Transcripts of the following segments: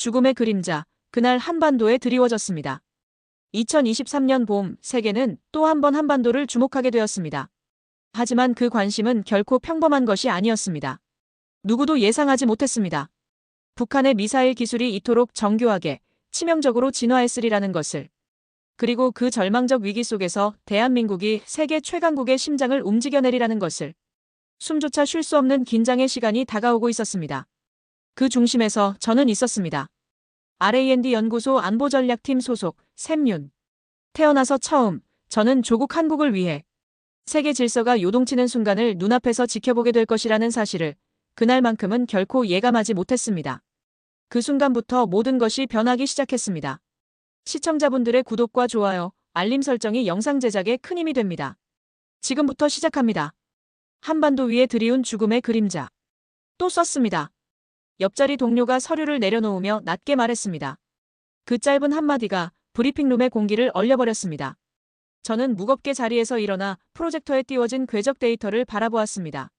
죽음의 그림자, 그날 한반도에 드리워졌습니다. 2023년 봄, 세계는 또 한 번 한반도를 주목하게 되었습니다. 하지만 그 관심은 결코 평범한 것이 아니었습니다. 누구도 예상하지 못했습니다. 북한의 미사일 기술이 이토록 정교하게, 치명적으로 진화했으리라는 것을. 그리고 그 절망적 위기 속에서 대한민국이 세계 최강국의 심장을 움직여내리라는 것을. 숨조차 쉴 수 없는 긴장의 시간이 다가오고 있었습니다. 그 중심에서 저는 있었습니다. R&D 연구소 안보전략팀 소속 샘윤. 태어나서 처음 저는 조국 한국을 위해 세계 질서가 요동치는 순간을 눈앞에서 지켜보게 될 것이라는 사실을 그날만큼은 결코 예감하지 못했습니다. 그 순간부터 모든 것이 변하기 시작했습니다. 시청자분들의 구독과 좋아요, 알림 설정이 영상 제작에 큰 힘이 됩니다. 지금부터 시작합니다. 한반도 위에 드리운 죽음의 그림자. 또 썼습니다. 옆자리 동료가 서류를 내려놓으며 낮게 말했습니다. 그 짧은 한마디가 브리핑룸의 공기를 얼려버렸습니다. 저는 무겁게 자리에서 일어나 프로젝터에 띄워진 궤적 데이터를 바라보았습니다.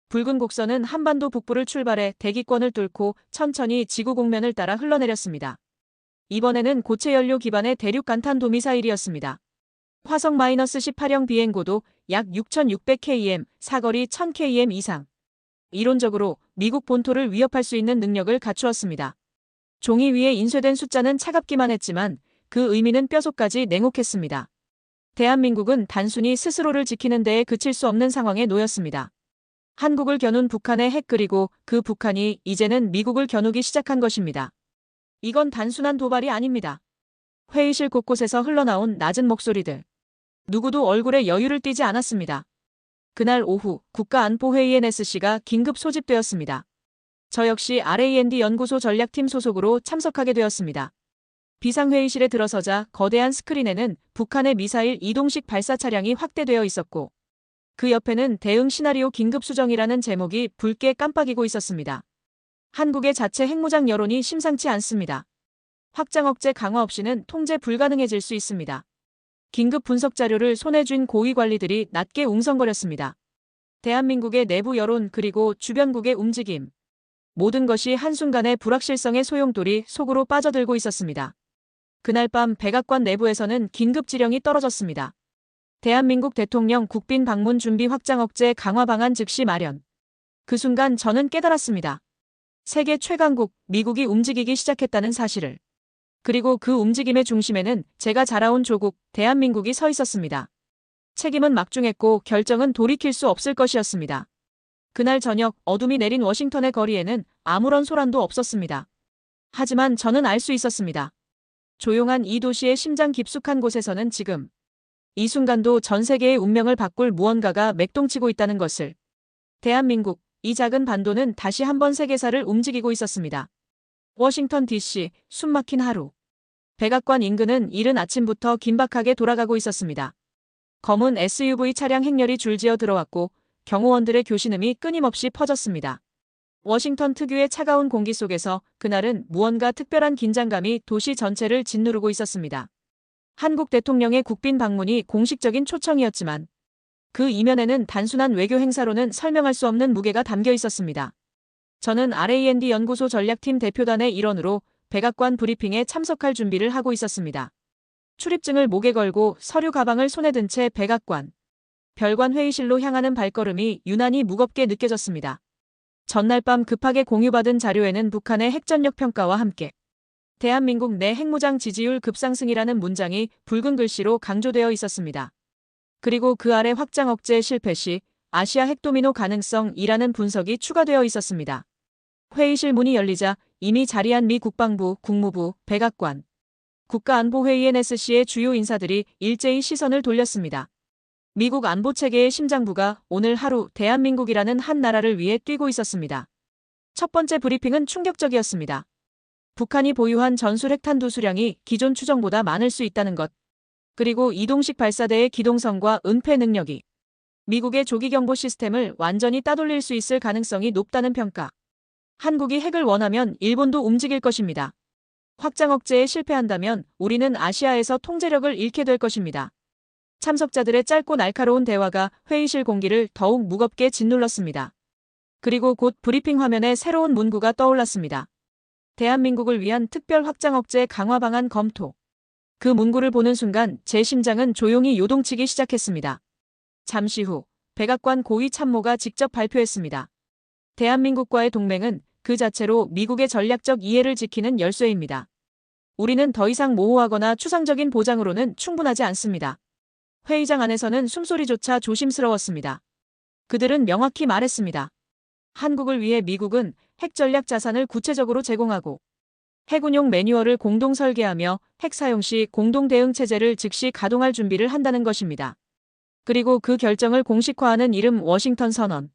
붉은 곡선은 한반도 북부를 출발해 대기권을 뚫고 천천히 지구 공면을 따라 흘러내렸습니다. 이번에는 고체 연료 기반의 대륙 간탄도 미사일이었습니다. 화성 -18형 비행고도 약 6,600km, 사거리 1,000km 이상. 이론적으로 미국 본토를 위협할 수 있는 능력을 갖추었습니다. 종이 위에 인쇄된 숫자는 차갑기만 했지만 그 의미는 뼛속까지 냉혹했습니다. 대한민국은 단순히 스스로를 지키는 데에 그칠 수 없는 상황에 놓였습니다. 한국을 겨눈 북한의 핵 그리고 그 북한이 이제는 미국을 겨누기 시작한 것입니다. 이건 단순한 도발이 아닙니다. 회의실 곳곳에서 흘러나온 낮은 목소리들. 누구도 얼굴에 여유를 띠지 않았습니다. 그날 오후 국가안보회의에 NSC가 긴급 소집되었습니다. 저 역시 R&D 연구소 전략팀 소속으로 참석하게 되었습니다. 비상회의실에 들어서자 거대한 스크린에는 북한의 미사일 이동식 발사 차량이 확대되어 있었고 그 옆에는 대응 시나리오 긴급 수정이라는 제목이 붉게 깜빡이고 있었습니다. 한국의 자체 핵무장 여론이 심상치 않습니다. 확장 억제 강화 없이는 통제 불가능해질 수 있습니다. 긴급 분석 자료를 손에 쥔 고위 관리들이 낮게 웅성거렸습니다. 대한민국의 내부 여론 그리고 주변국의 움직임. 모든 것이 한순간에 불확실성의 소용돌이 속으로 빠져들고 있었습니다. 그날 밤 백악관 내부에서는 긴급 지령이 떨어졌습니다. 대한민국 대통령 국빈 방문 준비 확장 억제 강화 방안 즉시 마련. 그 순간 저는 깨달았습니다. 세계 최강국 미국이 움직이기 시작했다는 사실을. 그리고 그 움직임의 중심에는 제가 자라온 조국 대한민국이 서 있었습니다. 책임은 막중했고 결정은 돌이킬 수 없을 것이었습니다. 그날 저녁 어둠이 내린 워싱턴의 거리에는 아무런 소란도 없었습니다. 하지만 저는 알 수 있었습니다. 조용한 이 도시의 심장 깊숙한 곳에서는 지금 이 순간도 전 세계의 운명을 바꿀 무언가가 맥동치고 있다는 것을. 대한민국, 이 작은 반도는 다시 한번 세계사를 움직이고 있었습니다. 워싱턴 DC, 숨막힌 하루. 백악관 인근은 이른 아침부터 긴박하게 돌아가고 있었습니다. 검은 SUV 차량 행렬이 줄지어 들어왔고 경호원들의 교신음이 끊임없이 퍼졌습니다. 워싱턴 특유의 차가운 공기 속에서 그날은 무언가 특별한 긴장감이 도시 전체를 짓누르고 있었습니다. 한국 대통령의 국빈 방문이 공식적인 초청이었지만 그 이면에는 단순한 외교 행사로는 설명할 수 없는 무게가 담겨 있었습니다. 저는 R&D 연구소 전략팀 대표단의 일원으로 백악관 브리핑에 참석할 준비를 하고 있었습니다. 출입증을 목에 걸고 서류 가방을 손에 든 채 백악관. 별관 회의실로 향하는 발걸음이 유난히 무겁게 느껴졌습니다. 전날 밤 급하게 공유받은 자료에는 북한의 핵전력 평가와 함께 대한민국 내 핵무장 지지율 급상승이라는 문장이 붉은 글씨로 강조되어 있었습니다. 그리고 그 아래 확장 억제 실패 시 아시아 핵도미노 가능성이라는 분석이 추가되어 있었습니다. 회의실 문이 열리자 이미 자리한 미 국방부, 국무부, 백악관, 국가안보회의 NSC의 주요 인사들이 일제히 시선을 돌렸습니다. 미국 안보체계의 심장부가 오늘 하루 대한민국이라는 한 나라를 위해 뛰고 있었습니다. 첫 번째 브리핑은 충격적이었습니다. 북한이 보유한 전술 핵탄두 수량이 기존 추정보다 많을 수 있다는 것. 그리고 이동식 발사대의 기동성과 은폐 능력이 미국의 조기경보 시스템을 완전히 따돌릴 수 있을 가능성이 높다는 평가. 한국이 핵을 원하면 일본도 움직일 것입니다. 확장 억제에 실패한다면 우리는 아시아에서 통제력을 잃게 될 것입니다. 참석자들의 짧고 날카로운 대화가 회의실 공기를 더욱 무겁게 짓눌렀습니다. 그리고 곧 브리핑 화면에 새로운 문구가 떠올랐습니다. 대한민국을 위한 특별 확장 억제 강화 방안 검토. 그 문구를 보는 순간 제 심장은 조용히 요동치기 시작했습니다. 잠시 후 백악관 고위 참모가 직접 발표했습니다. 대한민국과의 동맹은 그 자체로 미국의 전략적 이해를 지키는 열쇠입니다. 우리는 더 이상 모호하거나 추상적인 보장으로는 충분하지 않습니다. 회의장 안에서는 숨소리조차 조심스러웠습니다. 그들은 명확히 말했습니다. 한국을 위해 미국은 핵 전략 자산을 구체적으로 제공하고 핵운용 매뉴얼을 공동 설계하며 핵 사용 시 공동 대응 체제를 즉시 가동할 준비를 한다는 것입니다. 그리고 그 결정을 공식화하는 이름 워싱턴 선언.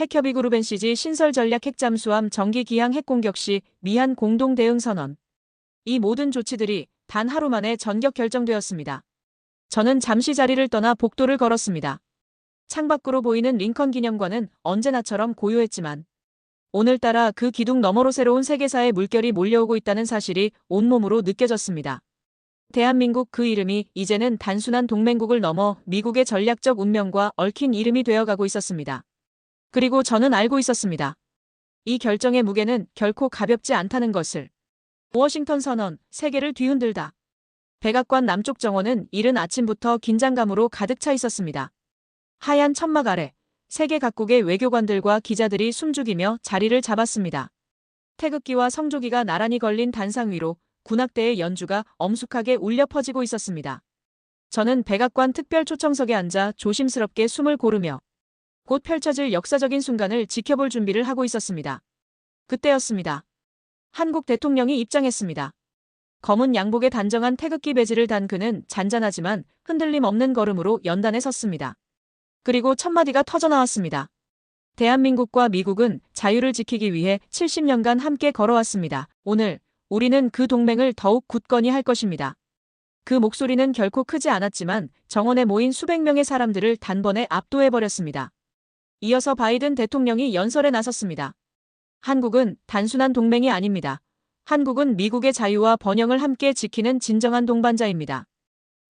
핵협의그룹 NCG 신설 전략 핵잠수함 정기 기항 핵공격 시 미한 공동 대응 선언. 이 모든 조치들이 단 하루 만에 전격 결정되었습니다. 저는 잠시 자리를 떠나 복도를 걸었습니다. 창밖으로 보이는 링컨 기념관은 언제나처럼 고요했지만 오늘따라 그 기둥 너머로 새로운 세계사의 물결이 몰려오고 있다는 사실이 온몸으로 느껴졌습니다. 대한민국 그 이름이 이제는 단순한 동맹국을 넘어 미국의 전략적 운명과 얽힌 이름이 되어가고 있었습니다. 그리고 저는 알고 있었습니다. 이 결정의 무게는 결코 가볍지 않다는 것을. 워싱턴 선언, 세계를 뒤흔들다. 백악관 남쪽 정원은 이른 아침부터 긴장감으로 가득 차 있었습니다. 하얀 천막 아래 세계 각국의 외교관들과 기자들이 숨죽이며 자리를 잡았습니다. 태극기와 성조기가 나란히 걸린 단상 위로 군악대의 연주가 엄숙하게 울려 퍼지고 있었습니다. 저는 백악관 특별 초청석에 앉아 조심스럽게 숨을 고르며 곧 펼쳐질 역사적인 순간을 지켜볼 준비를 하고 있었습니다. 그때였습니다. 한국 대통령이 입장했습니다. 검은 양복에 단정한 태극기 배지를 단 그는 잔잔하지만 흔들림 없는 걸음으로 연단에 섰습니다. 그리고 첫마디가 터져나왔습니다. 대한민국과 미국은 자유를 지키기 위해 70년간 함께 걸어왔습니다. 오늘 우리는 그 동맹을 더욱 굳건히 할 것입니다. 그 목소리는 결코 크지 않았지만 정원에 모인 수백 명의 사람들을 단번에 압도해버렸습니다. 이어서 바이든 대통령이 연설에 나섰습니다. 한국은 단순한 동맹이 아닙니다. 한국은 미국의 자유와 번영을 함께 지키는 진정한 동반자입니다.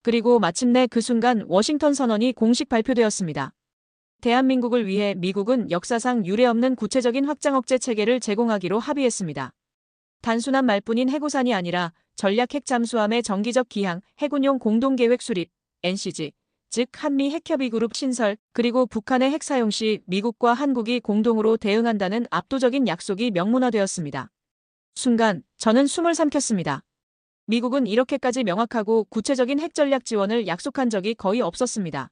그리고 마침내 그 순간 워싱턴 선언이 공식 발표되었습니다. 대한민국을 위해 미국은 역사상 유례없는 구체적인 확장 억제 체계를 제공하기로 합의했습니다. 단순한 말뿐인 해구산이 아니라 전략 핵 잠수함의 정기적 기항, 핵운용 공동계획 수립, NCG, 즉 한미 핵협의그룹 신설, 그리고 북한의 핵 사용 시 미국과 한국이 공동으로 대응한다는 압도적인 약속이 명문화되었습니다. 순간 저는 숨을 삼켰습니다. 미국은 이렇게까지 명확하고 구체적인 핵 전략 지원을 약속한 적이 거의 없었습니다.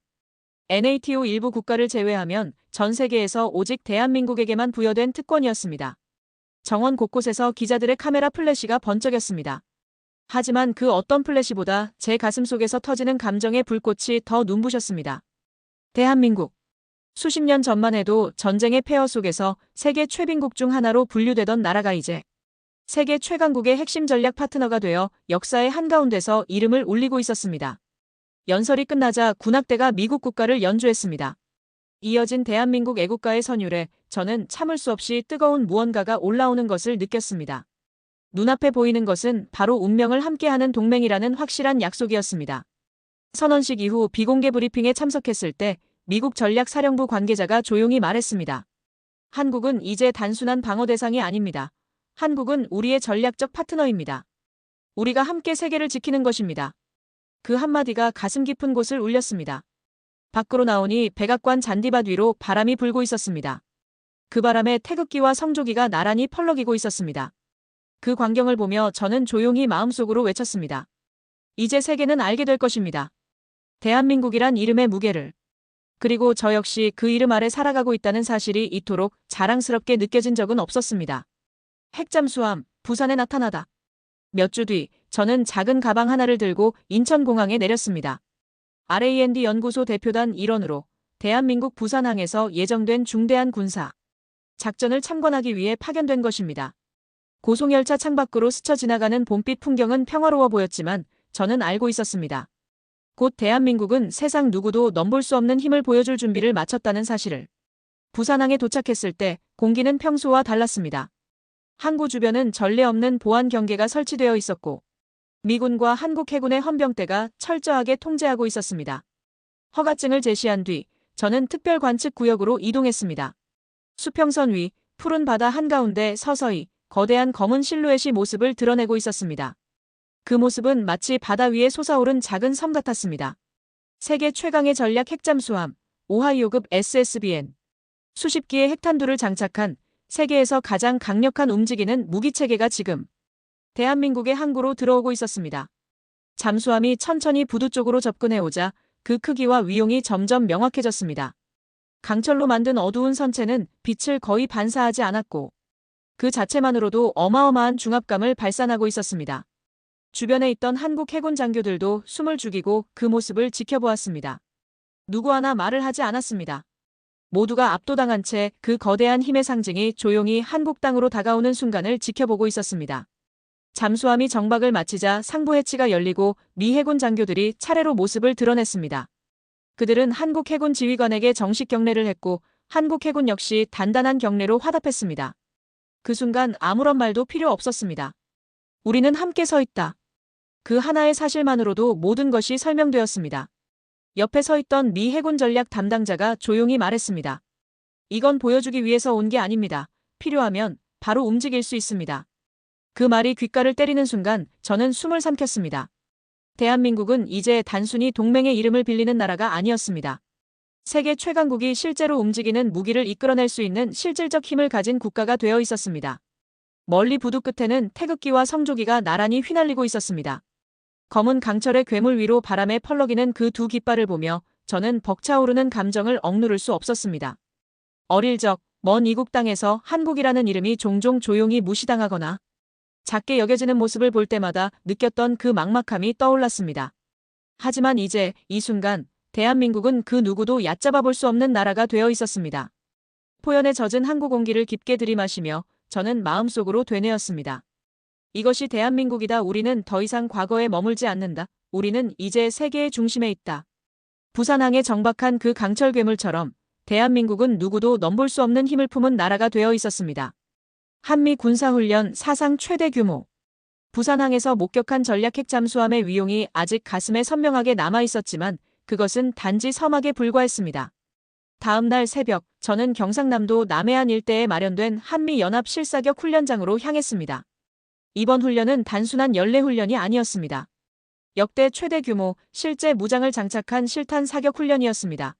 NATO 일부 국가를 제외하면 전 세계에서 오직 대한민국에게만 부여된 특권이었습니다. 정원 곳곳에서 기자들의 카메라 플래시가 번쩍였습니다. 하지만 그 어떤 플래시보다 제 가슴 속에서 터지는 감정의 불꽃이 더 눈부셨습니다. 대한민국. 수십 년 전만 해도 전쟁의 폐허 속에서 세계 최빈국 중 하나로 분류되던 나라가 이제 세계 최강국의 핵심 전략 파트너가 되어 역사의 한가운데서 이름을 올리고 있었습니다. 연설이 끝나자 군악대가 미국 국가를 연주했습니다. 이어진 대한민국 애국가의 선율에 저는 참을 수 없이 뜨거운 무언가가 올라오는 것을 느꼈습니다. 눈앞에 보이는 것은 바로 운명을 함께하는 동맹이라는 확실한 약속이었습니다. 선언식 이후 비공개 브리핑에 참석했을 때 미국 전략사령부 관계자가 조용히 말했습니다. 한국은 이제 단순한 방어 대상이 아닙니다. 한국은 우리의 전략적 파트너입니다. 우리가 함께 세계를 지키는 것입니다. 그 한마디가 가슴 깊은 곳을 울렸습니다. 밖으로 나오니 백악관 잔디밭 위로 바람이 불고 있었습니다. 그 바람에 태극기와 성조기가 나란히 펄럭이고 있었습니다. 그 광경을 보며 저는 조용히 마음속으로 외쳤습니다. 이제 세계는 알게 될 것입니다. 대한민국이란 이름의 무게를. 그리고 저 역시 그 이름 아래 살아가고 있다는 사실이 이토록 자랑스럽게 느껴진 적은 없었습니다. 핵잠수함, 부산에 나타나다. 몇 주 뒤, 저는 작은 가방 하나를 들고 인천공항에 내렸습니다. R&D 연구소 대표단 일원으로 대한민국 부산항에서 예정된 중대한 군사 작전을 참관하기 위해 파견된 것입니다. 고속열차 창밖으로 스쳐 지나가는 봄빛 풍경은 평화로워 보였지만 저는 알고 있었습니다. 곧 대한민국은 세상 누구도 넘볼 수 없는 힘을 보여줄 준비를 마쳤다는 사실을. 부산항에 도착했을 때 공기는 평소와 달랐습니다. 항구 주변은 전례 없는 보안 경계가 설치되어 있었고 미군과 한국 해군의 헌병대가 철저하게 통제하고 있었습니다. 허가증을 제시한 뒤 저는 특별 관측 구역으로 이동했습니다. 수평선 위 푸른 바다 한가운데 서서히 거대한 검은 실루엣이 모습을 드러내고 있었습니다. 그 모습은 마치 바다 위에 솟아오른 작은 섬 같았습니다. 세계 최강의 전략 핵잠수함, 오하이오급 SSBN. 수십 기의 핵탄두를 장착한 세계에서 가장 강력한 움직이는 무기체계가 지금 대한민국의 항구로 들어오고 있었습니다. 잠수함이 천천히 부두 쪽으로 접근해오자 그 크기와 위용이 점점 명확해졌습니다. 강철로 만든 어두운 선체는 빛을 거의 반사하지 않았고 그 자체만으로도 어마어마한 중압감을 발산하고 있었습니다. 주변에 있던 한국 해군 장교들도 숨을 죽이고 그 모습을 지켜보았습니다. 누구 하나 말을 하지 않았습니다. 모두가 압도당한 채 그 거대한 힘의 상징이 조용히 한국 땅으로 다가오는 순간을 지켜보고 있었습니다. 잠수함이 정박을 마치자 상부 해치가 열리고 미 해군 장교들이 차례로 모습을 드러냈습니다. 그들은 한국 해군 지휘관에게 정식 경례를 했고 한국 해군 역시 단단한 경례로 화답했습니다. 그 순간 아무런 말도 필요 없었습니다. 우리는 함께 서 있다. 그 하나의 사실만으로도 모든 것이 설명되었습니다. 옆에 서 있던 미 해군 전략 담당자가 조용히 말했습니다. 이건 보여주기 위해서 온 게 아닙니다. 필요하면 바로 움직일 수 있습니다. 그 말이 귓가를 때리는 순간 저는 숨을 삼켰습니다. 대한민국은 이제 단순히 동맹의 이름을 빌리는 나라가 아니었습니다. 세계 최강국이 실제로 움직이는 무기를 이끌어낼 수 있는 실질적 힘을 가진 국가가 되어 있었습니다. 멀리 부두 끝에는 태극기와 성조기가 나란히 휘날리고 있었습니다. 검은 강철의 괴물 위로 바람에 펄럭이는 그 두 깃발을 보며 저는 벅차오르는 감정을 억누를 수 없었습니다. 어릴 적 먼 이국 땅에서 한국이라는 이름이 종종 조용히 무시당하거나 작게 여겨지는 모습을 볼 때마다 느꼈던 그 막막함이 떠올랐습니다. 하지만 이제 이 순간 대한민국은 그 누구도 얕잡아 볼 수 없는 나라가 되어 있었습니다. 포연에 젖은 항구 공기를 깊게 들이마시며 저는 마음속으로 되뇌었습니다. 이것이 대한민국이다. 우리는 더 이상 과거에 머물지 않는다. 우리는 이제 세계의 중심에 있다. 부산항에 정박한 그 강철 괴물처럼 대한민국은 누구도 넘볼 수 없는 힘을 품은 나라가 되어 있었습니다. 한미 군사훈련 사상 최대 규모. 부산항에서 목격한 전략 핵잠수함의 위용이 아직 가슴에 선명하게 남아 있었지만 그것은 단지 서막에 불과했습니다. 다음 날 새벽 저는 경상남도 남해안 일대에 마련된 한미연합 실사격 훈련장으로 향했습니다. 이번 훈련은 단순한 연례훈련이 아니었습니다. 역대 최대 규모 실제 무장을 장착한 실탄 사격 훈련이었습니다.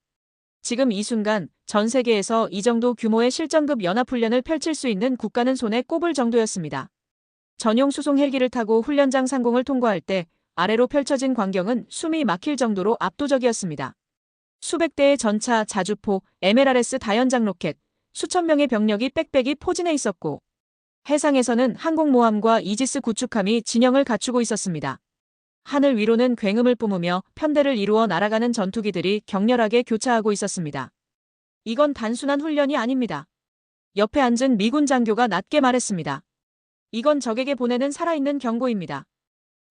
지금 이 순간 전 세계에서 이 정도 규모의 실전급 연합훈련을 펼칠 수 있는 국가는 손에 꼽을 정도였습니다. 전용 수송 헬기를 타고 훈련장 상공을 통과할 때 아래로 펼쳐진 광경은 숨이 막힐 정도로 압도적이었습니다. 수백 대의 전차, 자주포, MLRS 다연장 로켓, 수천 명의 병력이 빽빽이 포진해 있었고 해상에서는 항공모함과 이지스 구축함이 진영을 갖추고 있었습니다. 하늘 위로는 굉음을 뿜으며 편대를 이루어 날아가는 전투기들이 격렬하게 교차하고 있었습니다. 이건 단순한 훈련이 아닙니다. 옆에 앉은 미군 장교가 낮게 말했습니다. 이건 적에게 보내는 살아있는 경고입니다.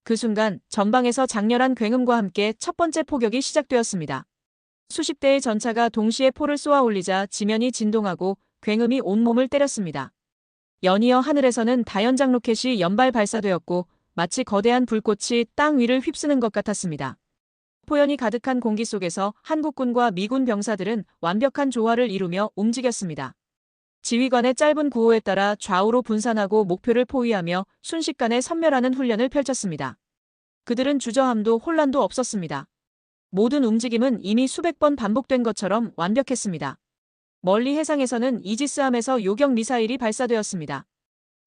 그 순간 전방에서 장렬한 굉음과 함께 첫 번째 포격이 시작되었습니다. 수십 대의 전차가 동시에 포를 쏘아 올리자 지면이 진동하고 굉음이 온몸을 때렸습니다. 연이어 하늘에서는 다연장 로켓이 연발 발사되었고 마치 거대한 불꽃이 땅 위를 휩쓰는 것 같았습니다. 포연이 가득한 공기 속에서 한국군과 미군 병사들은 완벽한 조화를 이루며 움직였습니다. 지휘관의 짧은 구호에 따라 좌우로 분산하고 목표를 포위하며 순식간에 섬멸하는 훈련을 펼쳤습니다. 그들은 주저함도 혼란도 없었습니다. 모든 움직임은 이미 수백 번 반복된 것처럼 완벽했습니다. 멀리 해상에서는 이지스함에서 요격 미사일이 발사되었습니다.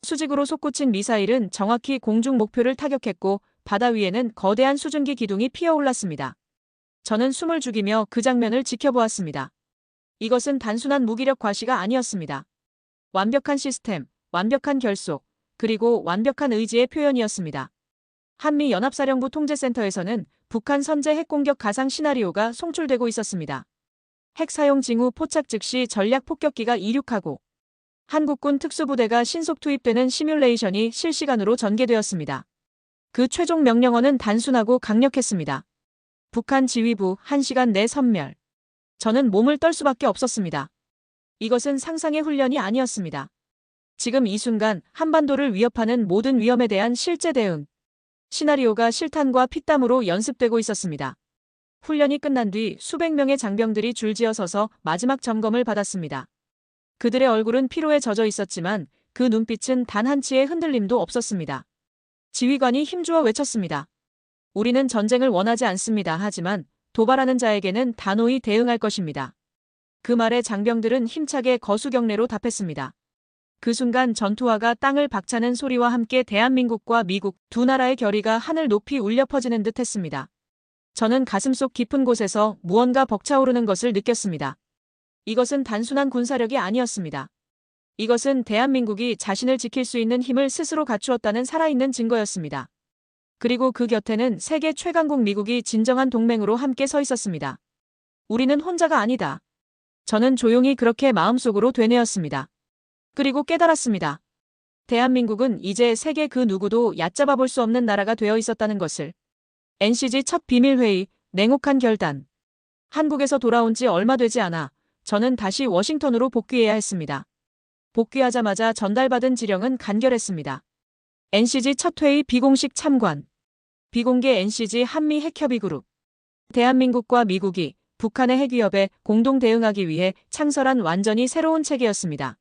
수직으로 솟구친 미사일은 정확히 공중 목표를 타격했고 바다 위에는 거대한 수증기 기둥이 피어올랐습니다. 저는 숨을 죽이며 그 장면을 지켜보았습니다. 이것은 단순한 무기력 과시가 아니었습니다. 완벽한 시스템, 완벽한 결속, 그리고 완벽한 의지의 표현이었습니다. 한미연합사령부 통제센터에서는 북한 선제 핵공격 가상 시나리오가 송출되고 있었습니다. 핵 사용 징후 포착 즉시 전략 폭격기가 이륙하고 한국군 특수부대가 신속 투입되는 시뮬레이션이 실시간으로 전개되었습니다. 그 최종 명령어는 단순하고 강력했습니다. 북한 지휘부 1시간 내 섬멸. 저는 몸을 떨 수밖에 없었습니다. 이것은 상상의 훈련이 아니었습니다. 지금 이 순간 한반도를 위협하는 모든 위험에 대한 실제 대응. 시나리오가 실탄과 피땀으로 연습되고 있었습니다. 훈련이 끝난 뒤 수백 명의 장병들이 줄지어 서서 마지막 점검을 받았습니다. 그들의 얼굴은 피로에 젖어 있었지만 그 눈빛은 단 한치의 흔들림도 없었습니다. 지휘관이 힘주어 외쳤습니다. 우리는 전쟁을 원하지 않습니다. 하지만 도발하는 자에게는 단호히 대응할 것입니다. 그 말에 장병들은 힘차게 거수경례로 답했습니다. 그 순간 전투화가 땅을 박차는 소리와 함께 대한민국과 미국 두 나라의 결의가 하늘 높이 울려 퍼지는 듯 했습니다. 저는 가슴속 깊은 곳에서 무언가 벅차오르는 것을 느꼈습니다. 이것은 단순한 군사력이 아니었습니다. 이것은 대한민국이 자신을 지킬 수 있는 힘을 스스로 갖추었다는 살아있는 증거였습니다. 그리고 그 곁에는 세계 최강국 미국이 진정한 동맹으로 함께 서 있었습니다. 우리는 혼자가 아니다. 저는 조용히 그렇게 마음속으로 되뇌었습니다. 그리고 깨달았습니다. 대한민국은 이제 세계 그 누구도 얕잡아 볼 수 없는 나라가 되어 있었다는 것을. NCG 첫 비밀회의, 냉혹한 결단. 한국에서 돌아온 지 얼마 되지 않아 저는 다시 워싱턴으로 복귀해야 했습니다. 복귀하자마자 전달받은 지령은 간결했습니다. NCG 첫 회의 비공식 참관. 비공개 NCG 한미 핵협의그룹. 대한민국과 미국이 북한의 핵위협에 공동 대응하기 위해 창설한 완전히 새로운 체계였습니다.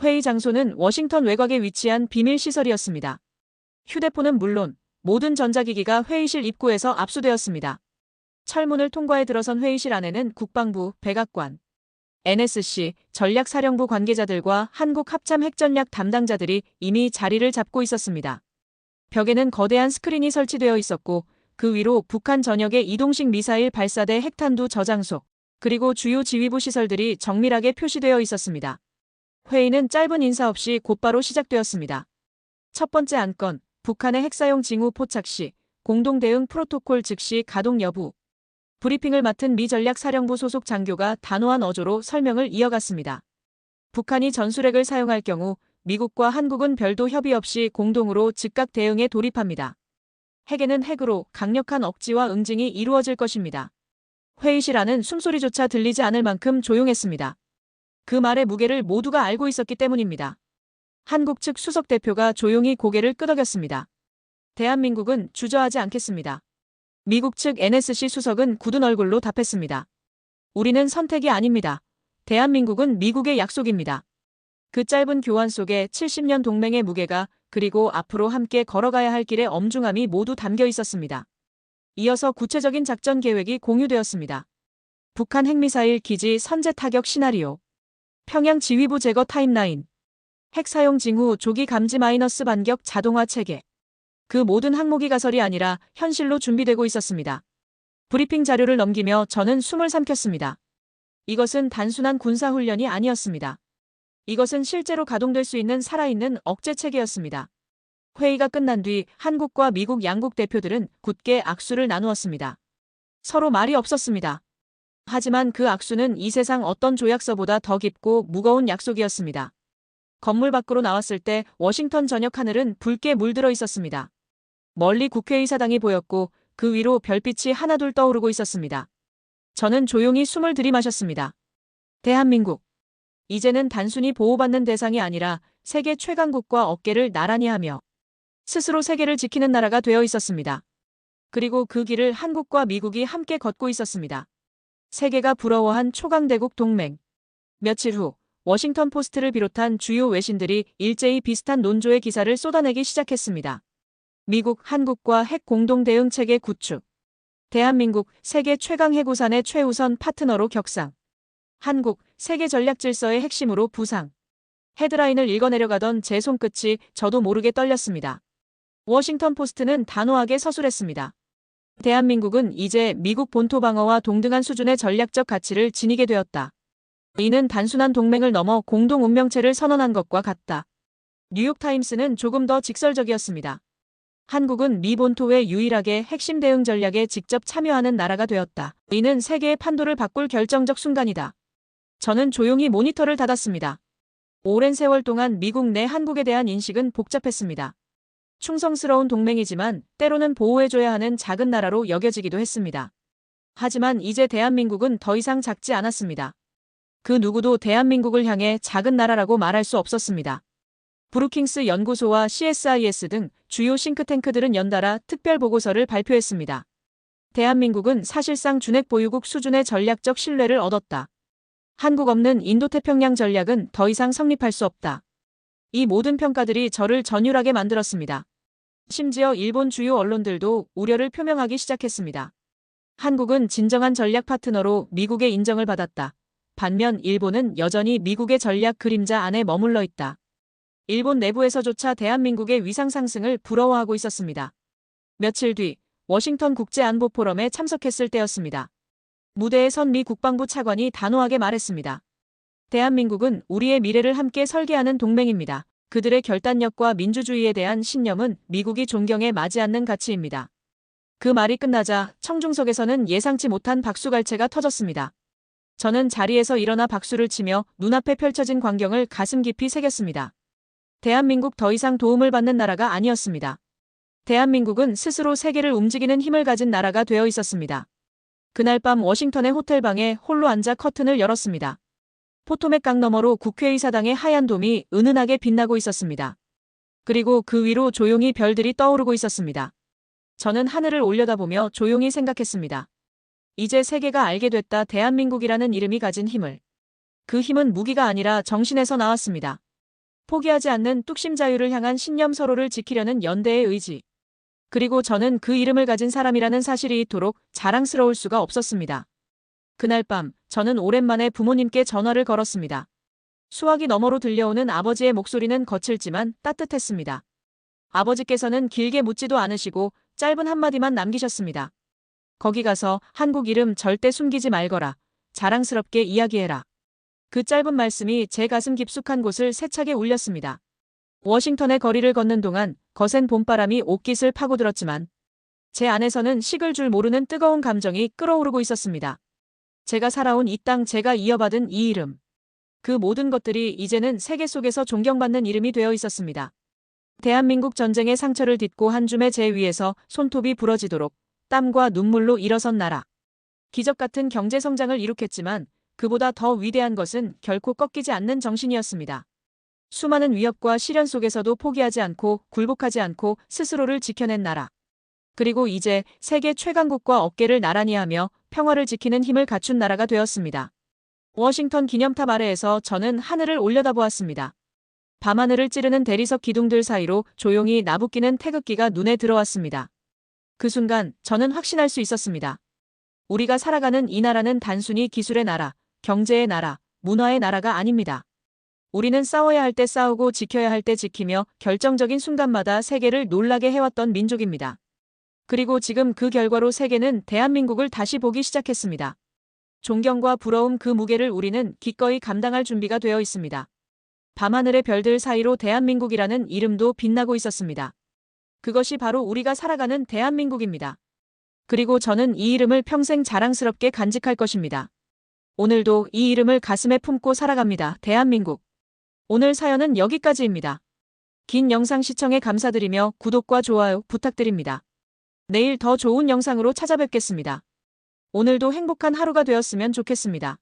회의 장소는 워싱턴 외곽에 위치한 비밀시설이었습니다. 휴대폰은 물론 모든 전자기기가 회의실 입구에서 압수되었습니다. 철문을 통과해 들어선 회의실 안에는 국방부, 백악관, NSC, 전략사령부 관계자들과 한국 합참 핵전략 담당자들이 이미 자리를 잡고 있었습니다. 벽에는 거대한 스크린이 설치되어 있었고 그 위로 북한 전역의 이동식 미사일 발사대 핵탄두 저장소, 그리고 주요 지휘부 시설들이 정밀하게 표시되어 있었습니다. 회의는 짧은 인사 없이 곧바로 시작되었습니다. 첫 번째 안건, 북한의 핵사용 징후 포착 시 공동대응 프로토콜 즉시 가동 여부. 브리핑을 맡은 미 전략사령부 소속 장교가 단호한 어조로 설명을 이어갔습니다. 북한이 전술핵을 사용할 경우 미국과 한국은 별도 협의 없이 공동으로 즉각 대응에 돌입합니다. 핵에는 핵으로 강력한 억지와 응징이 이루어질 것입니다. 회의실 안은 숨소리조차 들리지 않을 만큼 조용했습니다. 그 말의 무게를 모두가 알고 있었기 때문입니다. 한국 측 수석 대표가 조용히 고개를 끄덕였습니다. 대한민국은 주저하지 않겠습니다. 미국 측 NSC 수석은 굳은 얼굴로 답했습니다. 우리는 선택이 아닙니다. 대한민국은 미국의 약속입니다. 그 짧은 교환 속에 70년 동맹의 무게가 그리고 앞으로 함께 걸어가야 할 길의 엄중함이 모두 담겨 있었습니다. 이어서 구체적인 작전 계획이 공유되었습니다. 북한 핵미사일 기지 선제 타격 시나리오, 평양 지휘부 제거 타임라인, 핵 사용 징후 조기 감지 마이너스 반격 자동화 체계. 그 모든 항목이 가설이 아니라 현실로 준비되고 있었습니다. 브리핑 자료를 넘기며 저는 숨을 삼켰습니다. 이것은 단순한 군사훈련이 아니었습니다. 이것은 실제로 가동될 수 있는 살아있는 억제 체계였습니다. 회의가 끝난 뒤 한국과 미국 양국 대표들은 굳게 악수를 나누었습니다. 서로 말이 없었습니다. 하지만 그 악수는 이 세상 어떤 조약서보다 더 깊고 무거운 약속이었습니다. 건물 밖으로 나왔을 때 워싱턴 저녁 하늘은 붉게 물들어 있었습니다. 멀리 국회의사당이 보였고 그 위로 별빛이 하나둘 떠오르고 있었습니다. 저는 조용히 숨을 들이마셨습니다. 대한민국. 이제는 단순히 보호받는 대상이 아니라 세계 최강국과 어깨를 나란히 하며 스스로 세계를 지키는 나라가 되어 있었습니다. 그리고 그 길을 한국과 미국이 함께 걷고 있었습니다. 세계가 부러워한 초강대국 동맹. 며칠 후 워싱턴 포스트를 비롯한 주요 외신들이 일제히 비슷한 논조의 기사를 쏟아내기 시작했습니다. 미국, 한국과 핵 공동 대응 체계 구축. 대한민국, 세계 최강 해구산의 최우선 파트너로 격상. 한국, 세계 전략 질서의 핵심으로 부상. 헤드라인을 읽어내려가던 제 손끝이 저도 모르게 떨렸습니다. 워싱턴 포스트는 단호하게 서술했습니다. 대한민국은 이제 미국 본토 방어와 동등한 수준의 전략적 가치를 지니게 되었다. 이는 단순한 동맹을 넘어 공동 운명체를 선언한 것과 같다. 뉴욕타임스는 조금 더 직설적이었습니다. 한국은 미 본토에 유일하게 핵심 대응 전략에 직접 참여하는 나라가 되었다. 이는 세계의 판도를 바꿀 결정적 순간이다. 저는 조용히 모니터를 닫았습니다. 오랜 세월 동안 미국 내 한국에 대한 인식은 복잡했습니다. 충성스러운 동맹이지만 때로는 보호해줘야 하는 작은 나라로 여겨지기도 했습니다. 하지만 이제 대한민국은 더 이상 작지 않았습니다. 그 누구도 대한민국을 향해 작은 나라라고 말할 수 없었습니다. 브루킹스 연구소와 CSIS 등 주요 싱크탱크들은 연달아 특별 보고서를 발표했습니다. 대한민국은 사실상 준핵 보유국 수준의 전략적 신뢰를 얻었다. 한국 없는 인도태평양 전략은 더 이상 성립할 수 없다. 이 모든 평가들이 저를 전율하게 만들었습니다. 심지어 일본 주요 언론들도 우려를 표명하기 시작했습니다. 한국은 진정한 전략 파트너로 미국의 인정을 받았다. 반면 일본은 여전히 미국의 전략 그림자 안에 머물러 있다. 일본 내부에서조차 대한민국의 위상 상승을 부러워하고 있었습니다. 며칠 뒤 워싱턴 국제안보 포럼에 참석했을 때였습니다. 무대에 선 미 국방부 차관이 단호하게 말했습니다. 대한민국은 우리의 미래를 함께 설계하는 동맹입니다. 그들의 결단력과 민주주의에 대한 신념은 미국이 존경에 마지 않는 가치입니다. 그 말이 끝나자 청중석에서는 예상치 못한 박수갈채가 터졌습니다. 저는 자리에서 일어나 박수를 치며 눈앞에 펼쳐진 광경을 가슴 깊이 새겼습니다. 대한민국 더 이상 도움을 받는 나라가 아니었습니다. 대한민국은 스스로 세계를 움직이는 힘을 가진 나라가 되어 있었습니다. 그날 밤 워싱턴의 호텔방에 홀로 앉아 커튼을 열었습니다. 포토맥 강 너머로 국회의사당의 하얀 돔이 은은하게 빛나고 있었습니다. 그리고 그 위로 조용히 별들이 떠오르고 있었습니다. 저는 하늘을 올려다보며 조용히 생각했습니다. 이제 세계가 알게 됐다. 대한민국이라는 이름이 가진 힘을. 그 힘은 무기가 아니라 정신에서 나왔습니다. 포기하지 않는 뚝심 자유를 향한 신념, 서로를 지키려는 연대의 의지. 그리고 저는 그 이름을 가진 사람이라는 사실이 이토록 자랑스러울 수가 없었습니다. 그날 밤 저는 오랜만에 부모님께 전화를 걸었습니다. 수화기 너머로 들려오는 아버지의 목소리는 거칠지만 따뜻했습니다. 아버지께서는 길게 묻지도 않으시고 짧은 한마디만 남기셨습니다. 거기 가서 한국 이름 절대 숨기지 말거라. 자랑스럽게 이야기해라. 그 짧은 말씀이 제 가슴 깊숙한 곳을 세차게 울렸습니다. 워싱턴의 거리를 걷는 동안 거센 봄바람이 옷깃을 파고들었지만 제 안에서는 식을 줄 모르는 뜨거운 감정이 끓어오르고 있었습니다. 제가 살아온 이 땅, 제가 이어받은 이 이름. 그 모든 것들이 이제는 세계 속에서 존경받는 이름이 되어 있었습니다. 대한민국 전쟁의 상처를 딛고 한 줌의 제 위에서 손톱이 부러지도록 땀과 눈물로 일어선 나라. 기적 같은 경제 성장을 이룩했지만 그보다 더 위대한 것은 결코 꺾이지 않는 정신이었습니다. 수많은 위협과 시련 속에서도 포기하지 않고 굴복하지 않고 스스로를 지켜낸 나라. 그리고 이제 세계 최강국과 어깨를 나란히 하며 평화를 지키는 힘을 갖춘 나라가 되었습니다. 워싱턴 기념탑 아래에서 저는 하늘을 올려다보았습니다. 밤하늘을 찌르는 대리석 기둥들 사이로 조용히 나부끼는 태극기가 눈에 들어왔습니다. 그 순간 저는 확신할 수 있었습니다. 우리가 살아가는 이 나라는 단순히 기술의 나라, 경제의 나라, 문화의 나라가 아닙니다. 우리는 싸워야 할 때 싸우고 지켜야 할 때 지키며 결정적인 순간마다 세계를 놀라게 해왔던 민족입니다. 그리고 지금 그 결과로 세계는 대한민국을 다시 보기 시작했습니다. 존경과 부러움, 그 무게를 우리는 기꺼이 감당할 준비가 되어 있습니다. 밤하늘의 별들 사이로 대한민국이라는 이름도 빛나고 있었습니다. 그것이 바로 우리가 살아가는 대한민국입니다. 그리고 저는 이 이름을 평생 자랑스럽게 간직할 것입니다. 오늘도 이 이름을 가슴에 품고 살아갑니다. 대한민국. 오늘 사연은 여기까지입니다. 긴 영상 시청에 감사드리며 구독과 좋아요 부탁드립니다. 내일 더 좋은 영상으로 찾아뵙겠습니다. 오늘도 행복한 하루가 되었으면 좋겠습니다.